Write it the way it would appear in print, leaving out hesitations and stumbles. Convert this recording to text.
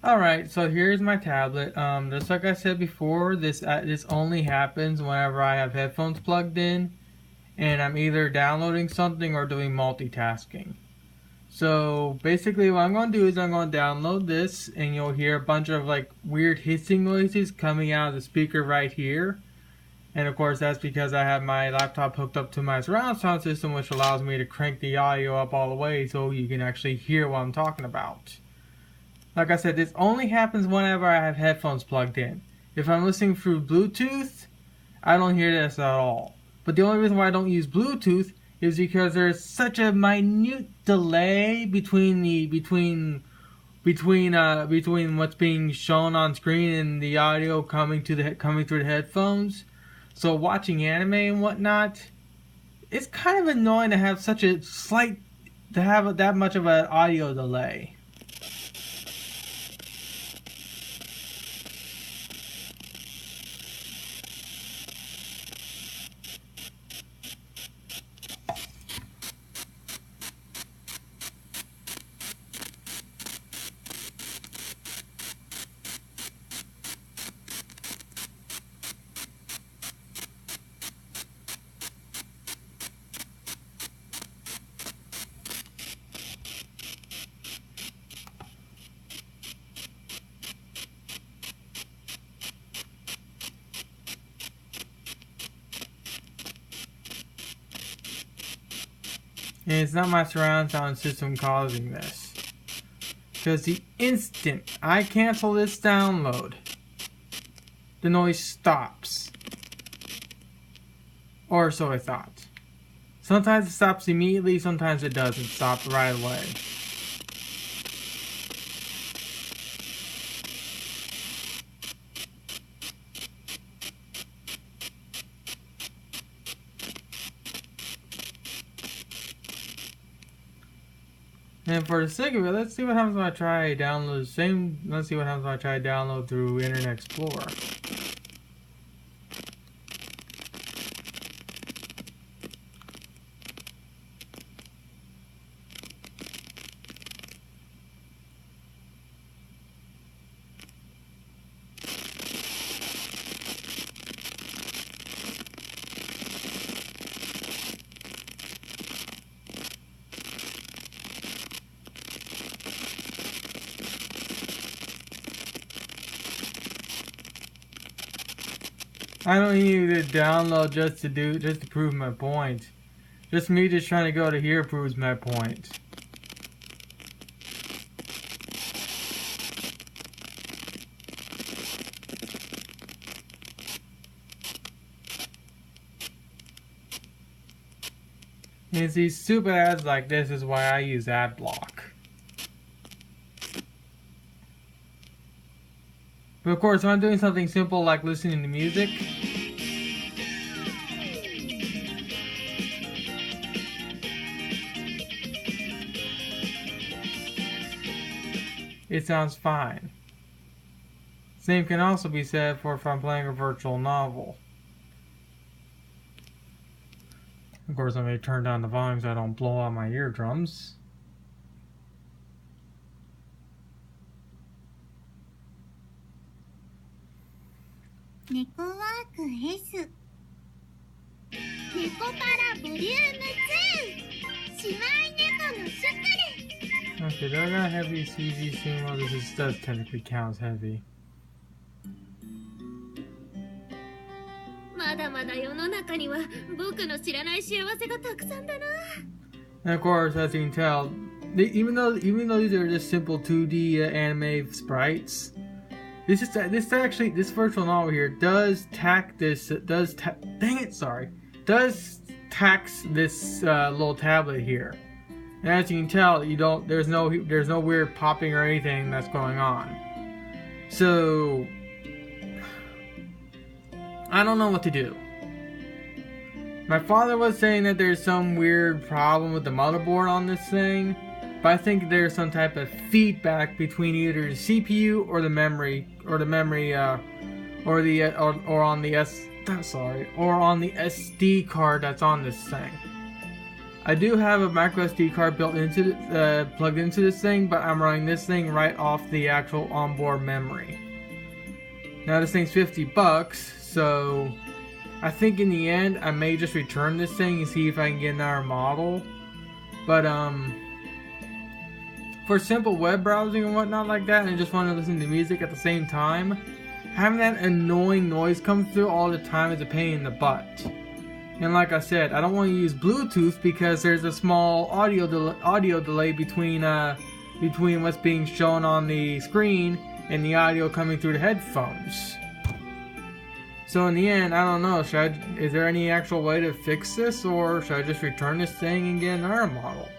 Alright, so here's my tablet. Just like I said before, this only happens whenever I have headphones plugged in and I'm either downloading something or doing multitasking. So basically what I'm going to do is I'm going to download this and you'll hear a bunch of like weird hissing noises coming out of the speaker right here. And of course that's because I have my laptop hooked up to my surround sound system, which allows me to crank the audio up all the way so you can actually hear what I'm talking about. Like I said, this only happens whenever I have headphones plugged in. If I'm listening through Bluetooth, I don't hear this at all. But the only reason why I don't use Bluetooth is because there's such a minute delay between what's being shown on screen and the audio coming through the headphones. So watching anime and whatnot, it's kind of annoying to have that much of an audio delay. And it's not my surround sound system causing this. Because the instant I cancel this download, the noise stops. Or so I thought. Sometimes it stops immediately, sometimes it doesn't stop right away. And for the sake of it, let's see what happens when I try download let's see what happens when I try download through Internet Explorer. I don't need to download just to prove my point. Just me trying to go to here proves my point. And it's these stupid ads like this is why I use ad block. But of course, when I'm doing something simple like listening to music, it sounds fine. Same can also be said for if I'm playing a virtual novel. Of course, I may turn down the volume so I don't blow out my eardrums. Okay, do I got heavy CG scene? Well, this does technically count as heavy. And of course, as you can tell, even though these are just simple 2D anime sprites, this virtual novel here does tax this little tablet here. And as you can tell, there's no weird popping or anything that's going on. So I don't know what to do. My father was saying that there's some weird problem with the motherboard on this thing, but I think there's some type of feedback between either the CPU or the memory, or on the SD card that's on this thing. I do have a micro SD card built into plugged into this thing, but I'm running this thing right off the actual onboard memory. Now this thing's 50 bucks, so I think in the end I may just return this thing and see if I can get another model. But for simple web browsing and whatnot like that, and I just want to listen to music at the same time, having that annoying noise come through all the time is a pain in the butt. And like I said, I don't want to use Bluetooth because there's a small audio delay between what's being shown on the screen and the audio coming through the headphones. So in the end, I don't know. Is there any actual way to fix this, or should I just return this thing and get another model?